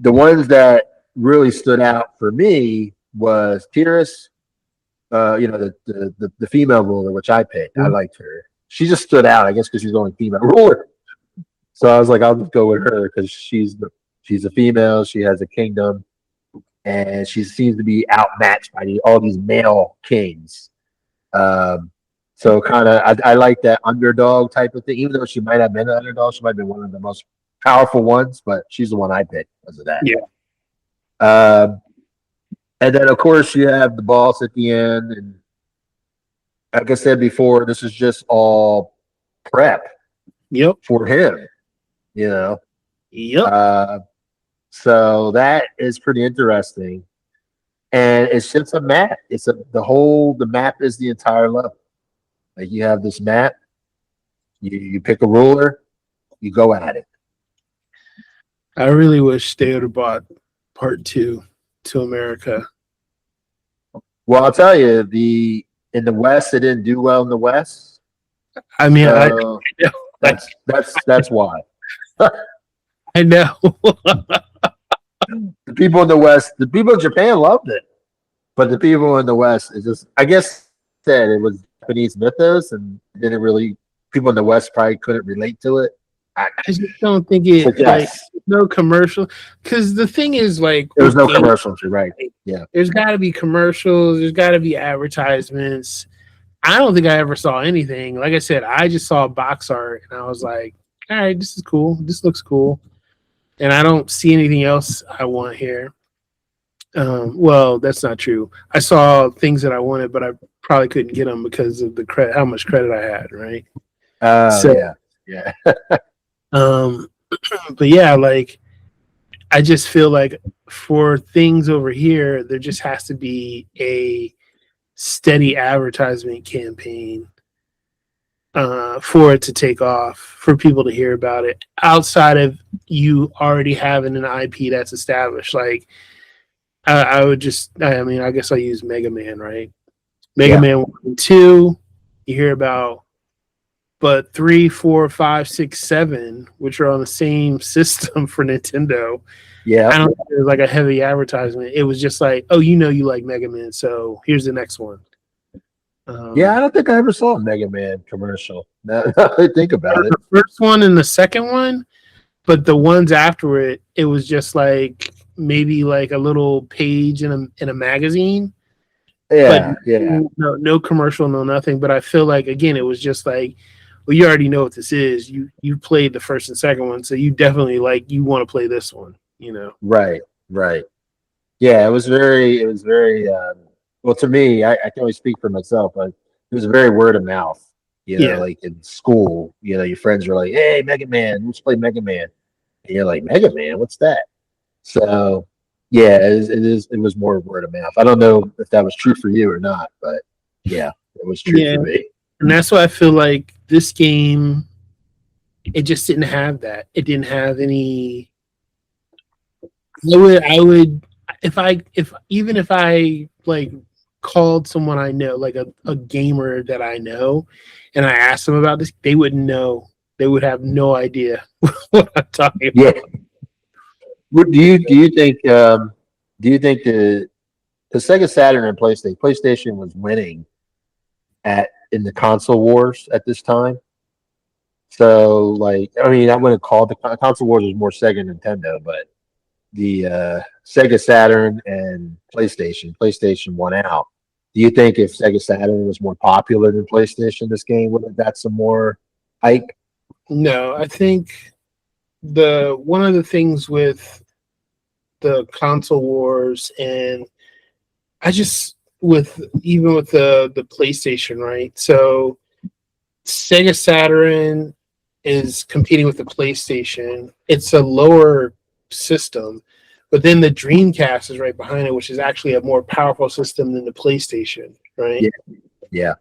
the ones that really stood out for me was Tiras, the female ruler, which I picked. I liked her. She just stood out, I guess, because she's the only female ruler. So I was like, I'll just go with her because she's a female. She has a kingdom, and she seems to be outmatched by all these male kings. So kind of, I like that underdog type of thing. Even though she might have been an underdog, she might have been one of the most powerful ones, but she's the one I picked because of that. Yeah. And then of course you have the boss at the end, and like I said before, this is just all prep. Yep. For him, you know. Yep. So that is pretty interesting, and it's just a map. The map is the entire level. Like you have this map, you pick a ruler, you go at it. I really wish they would have bought part 2 to America. Well, I'll tell you, in the West, it didn't do well in the West. I mean, I know. That's why. I know. The people in the West, the people in Japan loved it, but the people in the West, it just, I guess, said it was Japanese mythos, and didn't really. People in the West probably couldn't relate to it. I just don't think like no commercial, because the thing is like there was no commercials. You're right. Yeah, there's got to be commercials. There's got to be advertisements. I don't think I ever saw anything. Like I said, I just saw box art and I was like, all right, this is cool. This looks cool. And I don't see anything else I want here. Well, that's not true. I saw things that I wanted, but I probably couldn't get them because of the credit, how much credit I had, right? Yeah. But yeah, like I just feel like for things over here, there just has to be a steady advertisement campaign for it to take off, for people to hear about it outside of you already having an IP that's established. Like I guess I'll use Mega Man, right? Mega Man 1 and 2, you hear about, but 3, 4, 5, 6, 7, which are on the same system for Nintendo. Yeah. I don't think it was like a heavy advertisement. It was just like, oh, you like Mega Man, so here's the next one. I don't think I ever saw a Mega Man commercial. Now I think about it. The first one and the second one, but the ones after it, it was just like maybe like a little page in a magazine. Yeah, No commercial, no nothing. But I feel like again, it was just like, well, you already know what this is. You played the first and second one, so you definitely you want to play this one. Right. Yeah, it was very. Well, to me, I can only speak for myself, but it was very word of mouth. Like in school, your friends were like, "Hey, Mega Man, let's play Mega Man," and you're like, "Mega Man, what's that?" So, yeah, it was more word of mouth. I don't know if that was true for you or not, but yeah, it was true for me. And that's why I feel like this game, it just didn't have that. It didn't have any. I would if I like called someone I know, like a gamer that I know, and I asked them about this, they wouldn't know. They would have no idea what I'm talking about. Yeah. Do you think the Sega Saturn and PlayStation was winning in the console wars at this time? So, like, I mean, I wouldn't call the console wars was more Sega and Nintendo, but the Sega Saturn and PlayStation won out. Do you think if Sega Saturn was more popular than PlayStation, this game would have got some more hype? No, I think the one of the things with the console wars, and I just with even with the PlayStation, right? So Sega Saturn is competing with the PlayStation. It's a lower system, but then the Dreamcast is right behind it, which is actually a more powerful system than the PlayStation, right? Yeah, yeah,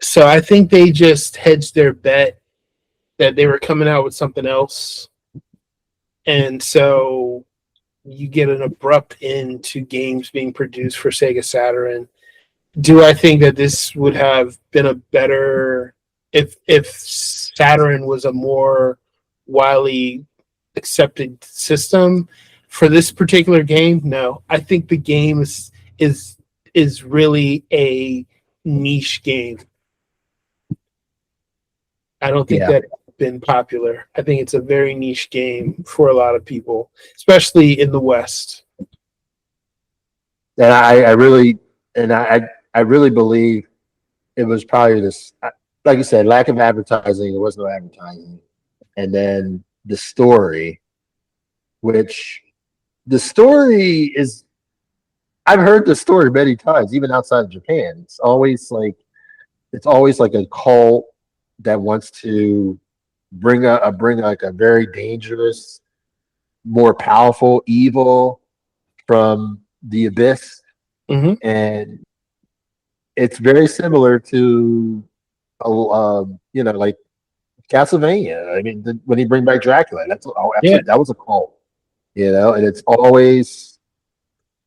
So I think they just hedged their bet that they were coming out with something else. And so you get an abrupt end to games being produced for Sega Saturn. Do I think that this would have been a better if Saturn was a more widely accepted system for this particular game? No, I think the game is really a niche game. I don't think yeah. that it's been popular. I think it's a very niche game for a lot of people, especially in the West. And I really, and I really believe it was probably this, like you said, lack of advertising. There was no advertising, and then the story, which the story is. I've heard the story many times, even outside of Japan. It's always like a cult that wants to bring like a very dangerous, more powerful evil from the abyss, Mm-hmm. and it's very similar to, like Castlevania. I mean, when he bring back Dracula, Yeah, absolutely that was a cult, and it's always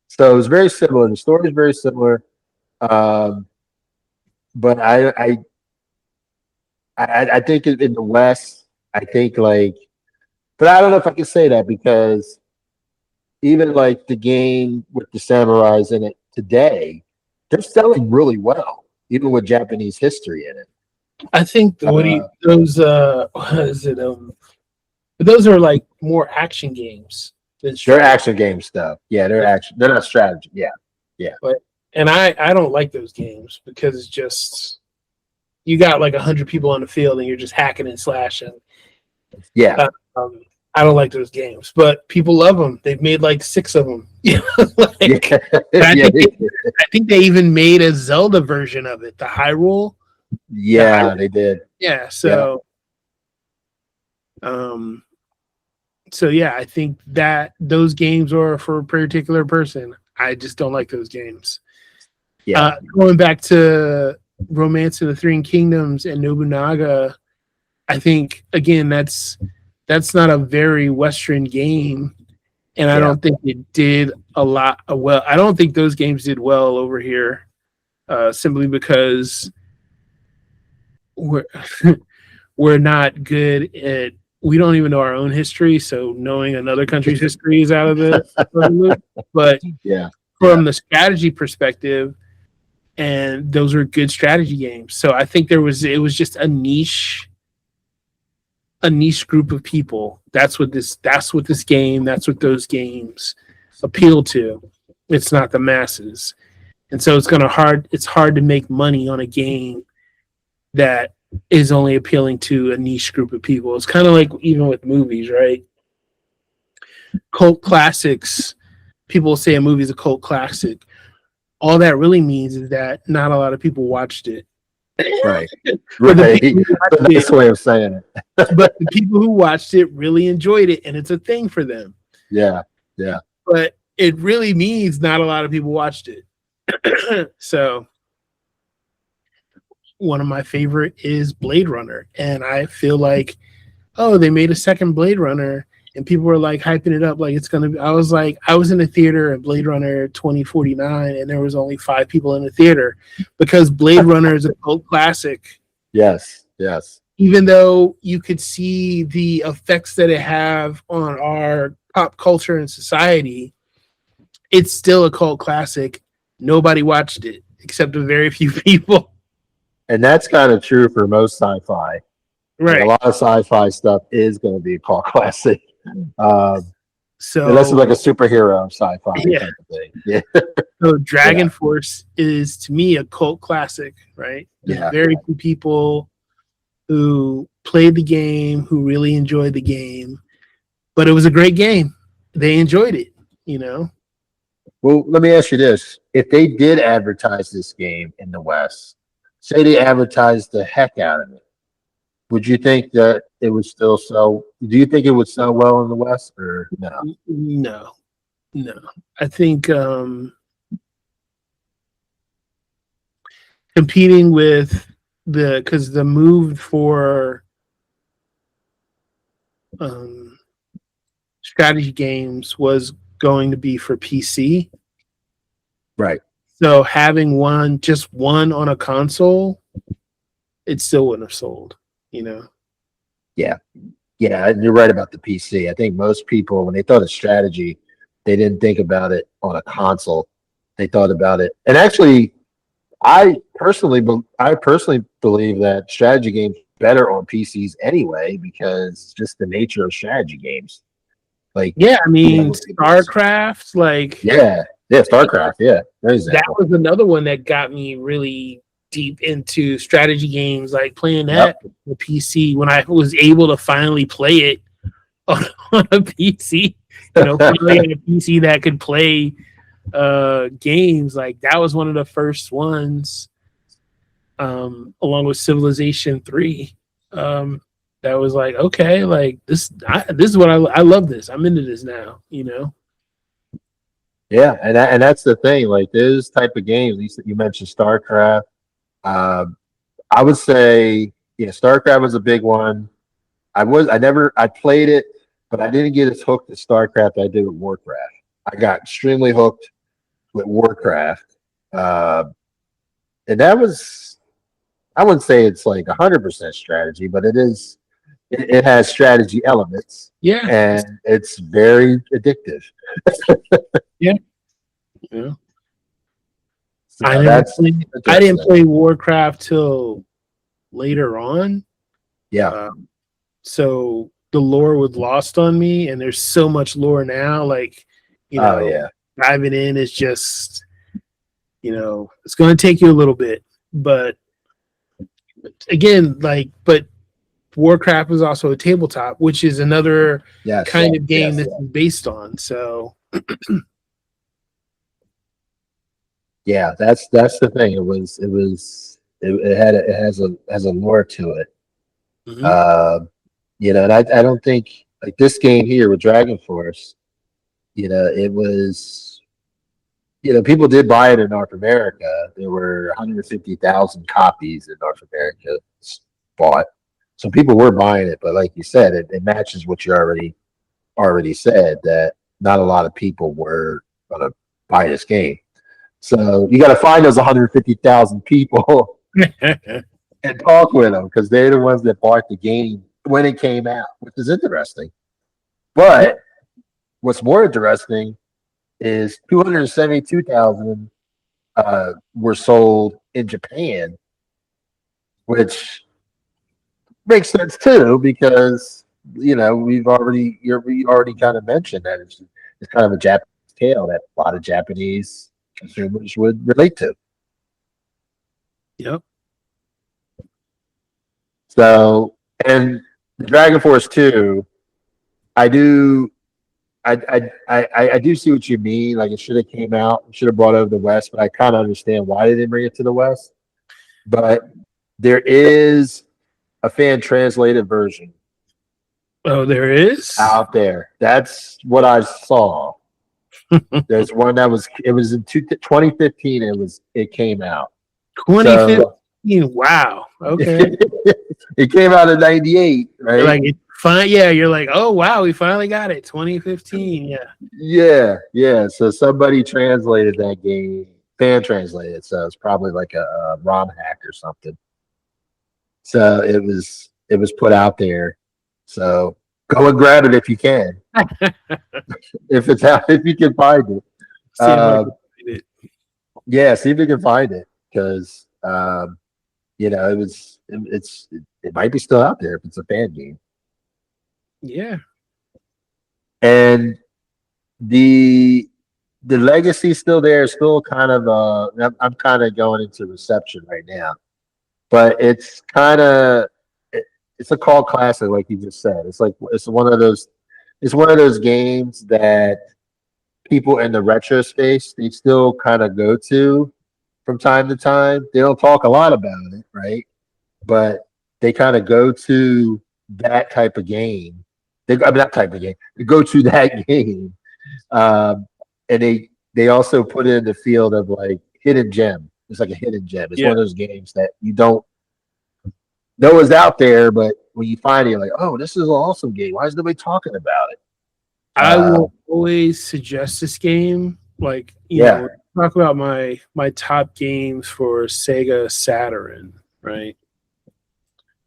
so it's very similar. The story is very similar, um, but I think in the West, I think like, but I don't know if I can say that because even like the game with the samurais in it today, they're selling really well, even with Japanese history in it. I think Uh, those what is it? But those are like more action games than they're strategy. action game stuff. Yeah, they're action. They're not strategy. Yeah, yeah, But and I don't like those games because it's just you got like 100 people on the field and you're just hacking and slashing. yeah, Uh, um, I don't like those games, but people love them. They've made like 6 of them. yeah, Like, yeah, I think they even made a Zelda version of it, the Hyrule. The yeah. Hyrule. They did. Yeah. Yeah, Um, so yeah, I think that those games are for a particular person. I just don't like those games. yeah, Going back to Romance of the Three Kingdoms and Nobunaga, I think again that's not a very Western game, and I yeah. don't think it did a lot well. I don't think those games did well over here, simply because we're we're not good at. We don't even know our own history, so knowing another country's history is out of the loop. But Yeah, yeah, from the strategy perspective, and those are good strategy games. So I think it was just a niche group of people. That's what this game, that's what those games appeal to. It's not the masses. And so it's hard to make money on a game that is only appealing to a niche group of people. It's kind of like even with movies, right? Cult classics, people say a movie is a cult classic. All that really means is that not a lot of people watched it. right, But the right. people who The watched nice way of saying it. but the people who watched it really enjoyed it, and it's a thing for them. Yeah, yeah, But it really means not a lot of people watched it. So one of my favorite is Blade Runner, and I feel like, oh, they made a second Blade Runner, and people were like hyping it up like it's gonna be. I was like, I was in a theater at Blade Runner 2049, and there was only 5 people in the theater because Blade Runner is a cult classic. yes, yes, Even though you could see the effects that it have on our pop culture and society, it's still a cult classic. Nobody watched it except a very few people. and that's kind of true for most sci-fi. Like a Right. lot of sci-fi stuff is going to be a cult classic. Um, unless it's So like a superhero sci-fi yeah. type of thing. Yeah, So yeah, Dragon Force is to me a cult classic, right? There's yeah, very few people who played the game who really enjoyed the game, but it was a great game. They enjoyed it, you know. Well, let me ask you this: if they did advertise this game in the West, say they advertised the heck out of it, would you think that it would still sell? Do you think it would sell well in the West, or no? No, no. I think competing with because the move for um, strategy games was going to be for PC. Right. So having just one on a console, it still wouldn't have sold, you know. Yeah. Yeah, and you're right about the PC. I think most people, when they thought of strategy, they didn't think about it on a console. They thought about it, and actually, I personally believe that strategy games are better on PCs anyway because just the nature of strategy games. Like, Yeah, I you mean know, it was, StarCraft, like yeah, StarCraft, yeah, for that example. was another one that got me really deep into strategy games, like playing Yep. that on the PC when I was able to finally play it on a PC. You know, finally on a PC that could play games. Like that was one of the first ones, along with Civilization 3. That was like, okay, like this is what I love this. I'm into this now, you know. Yeah, and that's the thing. Like those type of games, you mentioned StarCraft. Uh, I would say, yeah, StarCraft was a big one. I played it, but I didn't get as hooked at StarCraft as I did with Warcraft. I got extremely hooked with Warcraft, uh, and that was I wouldn't say it's like 100% strategy, but it is. It has strategy elements, Yeah, and it's very addictive. yeah, yeah. So that's I didn't interesting. play Warcraft till later on. Yeah. Um, so the lore was lost on me, and there's so much lore now. Like, you Oh know, yeah. diving in is just, it's going to take you a little bit. But again, but Warcraft is also a tabletop, which is another Yes. kind of game Yes. this is based on. So, Yeah. That's the thing. It has a lore to it. mhm. Uh, and I don't think like this game here with Dragon Force. It was. People did buy it in North America. There were 150,000 copies in North America bought, so people were buying it. But like you said, it matches what you already said that not a lot of people were going to buy this game. So you got to find those 150,000 people and talk with them because they're the ones that bought the game when it came out, which is interesting. But what's more interesting is 272,000 were sold in Japan, which makes sense too because we already kind of mentioned that it's kind of a Japanese tale that a lot of Japanese consumers would relate to. Yep. So, and the Dragon Force 2, I do I do see what you mean. Like it should have came out, it should have brought over the West, but I kind of understand why they didn't bring it to the West. But there is a fan translated version Oh, there is out there. That's what I saw. There's one it was in 2015. It came out. So 2015. Wow. Okay. it came out in '98, You're right? like it's fine. Yeah. You're like, oh wow, we finally got it. 2015. Yeah. Yeah, yeah. So somebody translated that game, fan translated. So it's probably like a ROM hack or something. So it was put out there. So go and grab it if you can. If it's out, if you can find it. See if I can Um, find it. yeah, see if you can find it because it might be still out there if it's a fan game. Yeah. And the legacy's still there, still kind of I'm kind of going into reception right now. But it's kind of it's a cult classic, like you just said. It's one of those games that people in the retro space they still kind of go to from time to time. They don't talk a lot about it, right? But they kind of go to that type of game. That type of game. They go to that game, and they also put it in the field of like hidden gem. It's like a hidden gem. It's one of those games that you don't know is out there, but when you find it, you're like, oh, this is an awesome game. Why is nobody talking about it? I will always suggest this game. Like, you know, talk about my top games for Sega Saturn, right?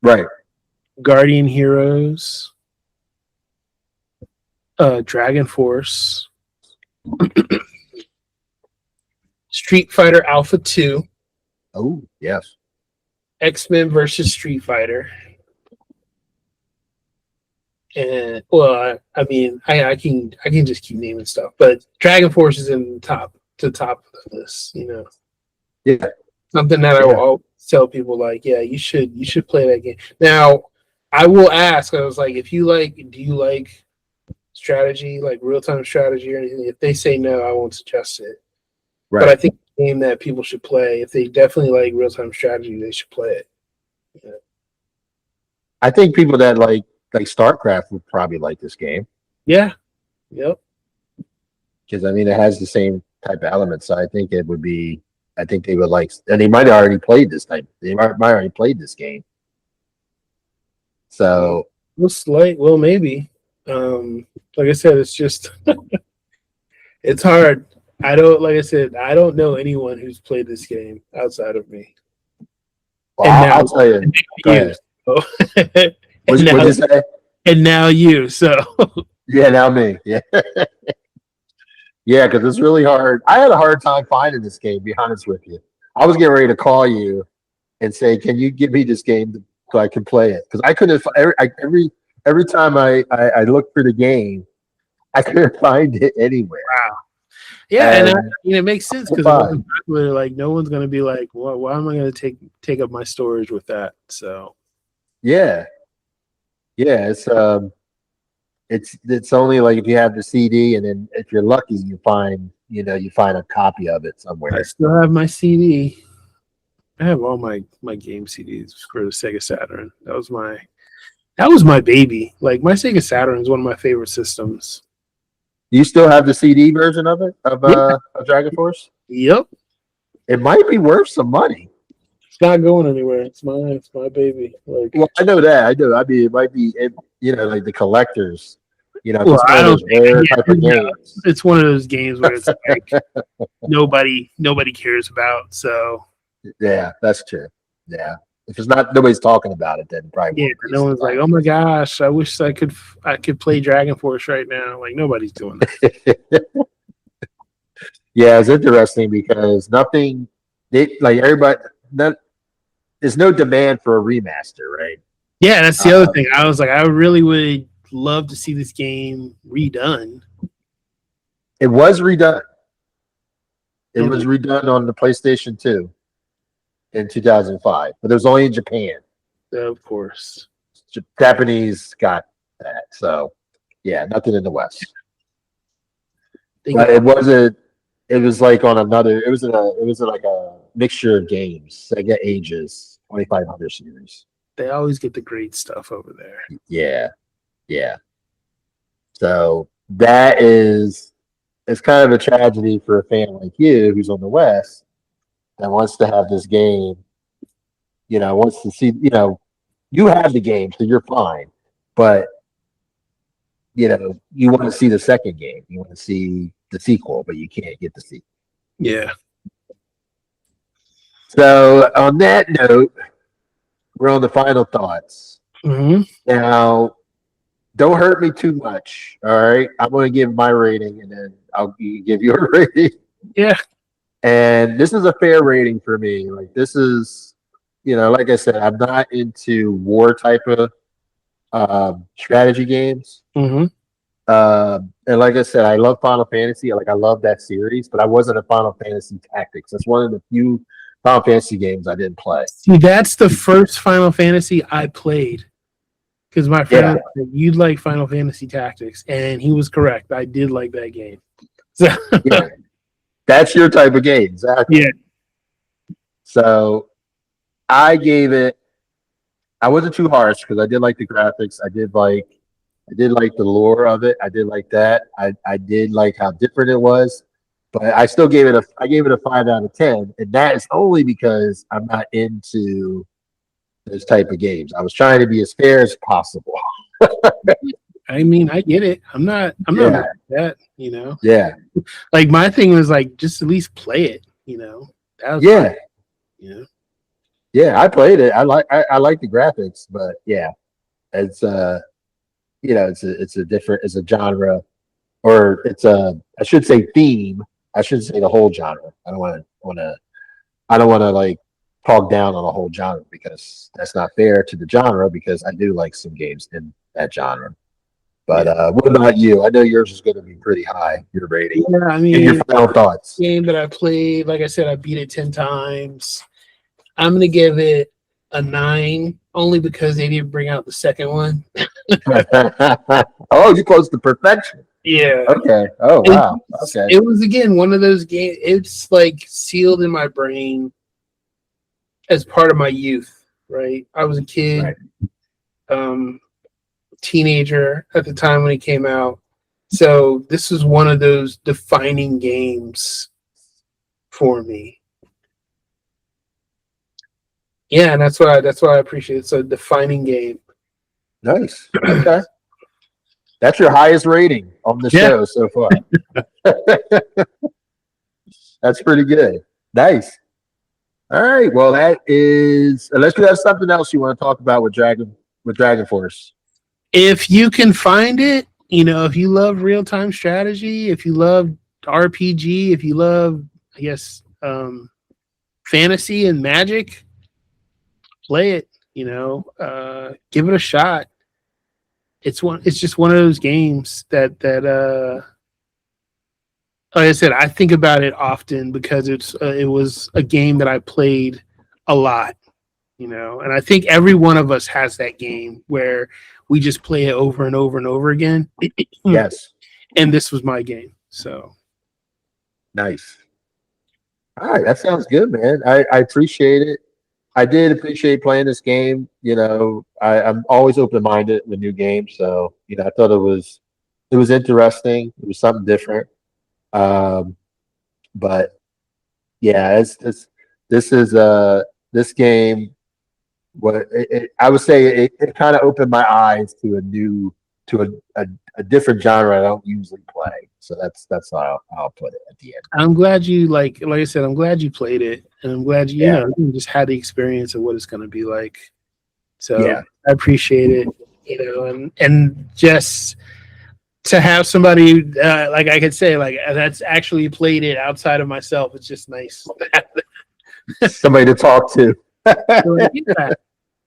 Right. Guardian Heroes, Dragon Force, Street Fighter Alpha 2. Oh, yes. X-Men versus Street Fighter. And well, I mean, I can just keep naming stuff, but Dragon Force is in the top of the list, you know. Yeah. Something that I will always tell people, like, yeah, you should play that game. Now, I will ask, I was like, do you like strategy, like real-time strategy or anything? If they say no, I won't suggest it. Right. But I think it's a game that people should play. If they definitely like real-time strategy, they should play it. Yeah. I think people that like StarCraft would probably like this game. Yeah. Yep. Because I mean, it has the same type of elements. So I think they would like, and they might have already played this type. They might already played this game. So well, maybe. Like I said, it's just it's hard. I don't know anyone who's played this game outside of me. Well, I'll tell you. Go ahead. What'd you say? And now you. So yeah, now me. Yeah. Yeah, because it's really hard. I had a hard time finding this game, to be honest with you. I was getting ready to call you and say, can you give me this game so I can play it? Because I couldn't every time I looked for the game, I couldn't find it anywhere. Wow. Yeah, and it makes sense because like no one's gonna be like, well, why am I gonna take up my storage with that? So yeah, it's only like if you have the CD, and then if you're lucky, you find a copy of it somewhere. I still have my CD. I have all my game CDs for the Sega Saturn. That was my baby. Like, my Sega Saturn is one of my favorite systems. You still have the CD version of it of Dragon Force? Yep. It might be worth some money. It's not going anywhere. It's my baby. Like, well, I know that. I do. I mean, it might be, like the collectors. Well, it's one of those rare type of games. It's one of those games where it's like nobody cares about. So yeah, that's true. Yeah, if it's not, nobody's talking about it, then probably no one's like, oh my gosh, I wish I could play Dragon Force right now. Like, nobody's doing that. Yeah, it's interesting because there's no demand for a remaster, right? Yeah, that's the other thing. I was like, I really would love to see this game redone. It was redone. It was redone on the PlayStation 2 in 2005, but it was only in Japan. Of course. Japanese got that. So, yeah, nothing in the West. But it was like on another, it was like a mixture of games. Sega Ages 2500 series. They always get the great stuff over there. Yeah. Yeah. So it's kind of a tragedy for a fan like you who's on the West that wants to have this game, wants to see, you have the game, so you're fine. But, you want to see the second game. You want to see the sequel, but you can't get the sequel. Yeah. So on that note, we're on the final thoughts. Mm-hmm. Now, don't hurt me too much. All right. I'm going to give my rating and then I'll give you a rating. Yeah. And this is a fair rating for me. Like, this is, like I said, I'm not into war type of strategy games. Mm-hmm. And like I said, I love Final Fantasy. Like I love that series, but I wasn't a Final Fantasy Tactics. That's one of the few Final Fantasy games I didn't play. See, that's the first Final Fantasy I played. Because my friend said, you'd like Final Fantasy Tactics, and he was correct. I did like that game. So Yeah, that's your type of game, exactly. Yeah. So I gave it. I wasn't too harsh because I did like the graphics. I did like the lore of it. I did like that. I did like how different it was, but I still gave it a. I gave it a 5 out of 10, and that is only because I'm not into those type of games. I was trying to be as fair as possible. I mean, I get it. I'm not mad at that, Yeah. Like my thing was like just at least play it, That was Yeah. fun, Yeah, I played it. I like the graphics, but yeah, it's it's a different, it's a genre, or it's a, I should say theme. I shouldn't say the whole genre. I don't want to like talk down on a whole genre because that's not fair to the genre, because I do like some games in that genre. But what about you? I know yours is going to be pretty high, your rating. Yeah, I mean, and your final thoughts. Game that I played, like I said, I beat it 10 times. I'm going to give it a 9, only because they didn't bring out the second one. Oh, you're close to perfection. Yeah. Okay. Oh, wow. Okay. It was, again, one of those games. It's like sealed in my brain as part of my youth, right? I was a kid, teenager at the time when it came out. So this was one of those defining games for me. Yeah, and that's why I appreciate it. It's a defining game. Nice. Okay. That's your highest rating on the show so far. That's pretty good. Nice. All right. Well, that is, unless you have something else you want to talk about with Dragon Force. If you can find it, if you love real-time strategy, if you love RPG, if you love, I guess, fantasy and magic, play it, give it a shot. It's just one of those games that like I said, I think about it often because it was a game that I played a lot, and I think every one of us has that game where we just play it over and over and over again. Yes. And this was my game. So nice. All right, that sounds good, man. I appreciate it. I did appreciate playing this game. I'm always open-minded with new games, so I thought it was interesting. It was something different. But yeah, this game. I would say it kind of opened my eyes to a different genre I don't usually play. So that's how I'll put it at the end. I'm glad you like I said, I'm glad you played it, and I'm glad you just had the experience of what it's going to be like. So I appreciate it, and just to have somebody like I could say like that's actually played it outside of myself. It's just nice. Somebody to talk to.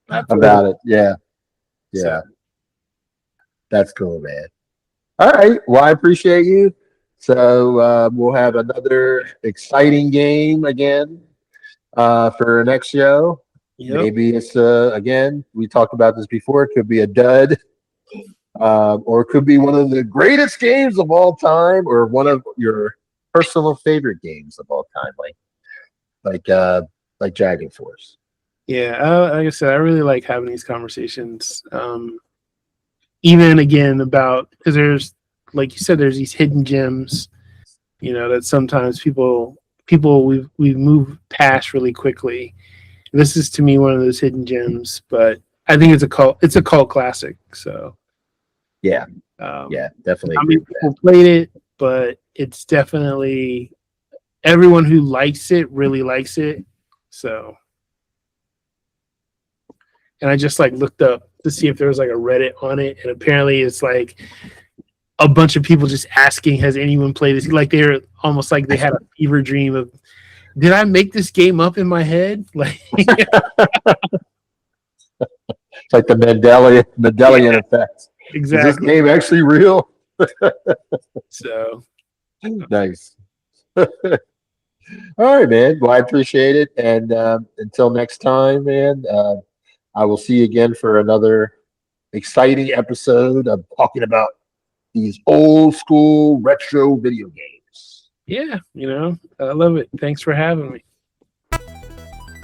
About it. Yeah. So. That's cool, man. All right. Well, I appreciate you. So we'll have another exciting game again for next show. Yep. Maybe it's again, we talked about this before, it could be a dud. Or it could be one of the greatest games of all time, or one of your personal favorite games of all time, like Dragon Force. Yeah, like I said, I really like having these conversations. Even again about, because there's, like you said, there's these hidden gems, that sometimes people we move past really quickly. This is to me one of those hidden gems, but I think it's a cult classic. So yeah, definitely. How many people played it, but it's definitely everyone who likes it really likes it. So. And I just looked up to see if there was a Reddit on it, and apparently it's a bunch of people just asking, has anyone played this? They're almost like they had a fever dream of did I make this game up in my head? Like, It's like the Mendelian effect. Is this exactly. game actually real? So, Nice. All right, man. Well, I appreciate it. And until next time, man, I will see you again for another exciting episode of talking about these old school retro video games. yeah, I love it. Thanks for having me.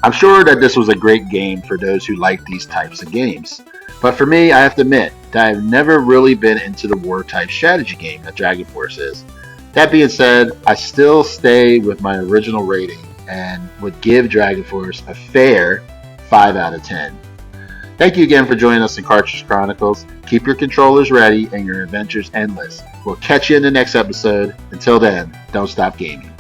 I'm sure that this was a great game for those who like these types of games. But for me, I have to admit that I've never really been into the war type strategy game that Dragon Force is. That being said, I still stay with my original rating and would give Dragon Force a fair 5 out of 10. Thank you again for joining us in Cartridge Chronicles. Keep your controllers ready and your adventures endless. We'll catch you in the next episode. Until then, don't stop gaming.